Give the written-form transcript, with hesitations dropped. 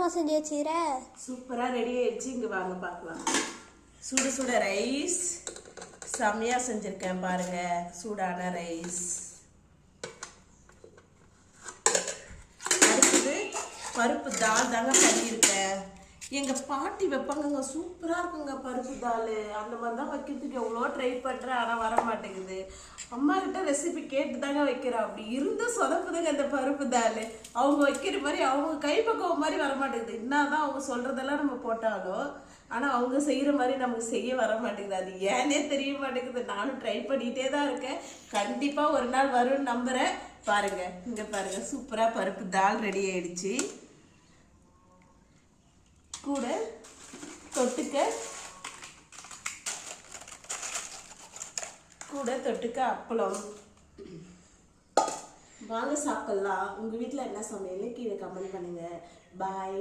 என்னம்மா செஞ்சு வச்சுக்கிற? சூப்பராக ரெடி ஆயிடுச்சு. இங்கே வாங்க பார்க்கலாம். சுட சுட ரைஸ் செம்மையாக செஞ்சுருக்கேன் பாருங்க. சூடான ரைஸ். அடுத்தது பருப்பு தால் தாங்க பண்ணியிருக்கேன். எங்கள் பாட்டி வைப்பாங்கங்க, சூப்பராக இருக்குங்க பருப்பு தால். அந்த மாதிரி தான் வைக்கிறதுக்கு எவ்வளோ ட்ரை பண்ணுறேன், ஆனால் வர மாட்டேங்குது. அம்மா கிட்ட ரெசிபி கேட்டு தாங்க வைக்கிறேன். அப்படி இருந்து சொதப்புதுங்க அந்த பருப்பு தால். அவங்க வைக்கிற மாதிரி அவங்க கைப்பக்குவம் மாதிரி வர மாட்டேங்குது. என்ன தான் அவங்க சொல்கிறதெல்லாம் நம்ம போட்டாலும், ஆனால் அவங்க செய்கிற மாதிரி நமக்கு செய்ய வர மாட்டேங்குது. அது ஏன்னே தெரிய மாட்டேங்குது. நானும் ட்ரை பண்ணிகிட்டே தான் இருக்கேன். கண்டிப்பாக ஒரு நாள் வரும்னு நம்புகிறேன். பாருங்கள், இங்கே பாருங்கள், சூப்பராக பருப்பு தால் ரெடி ஆயிடுச்சு. கூட தொட்டுக்க அப்பளம். வாங்க சாப்பிடலாம். உங்கள் வீட்டில் என்ன சமையல் கீழே கமெண்ட் பண்ணுங்கள். பாய்.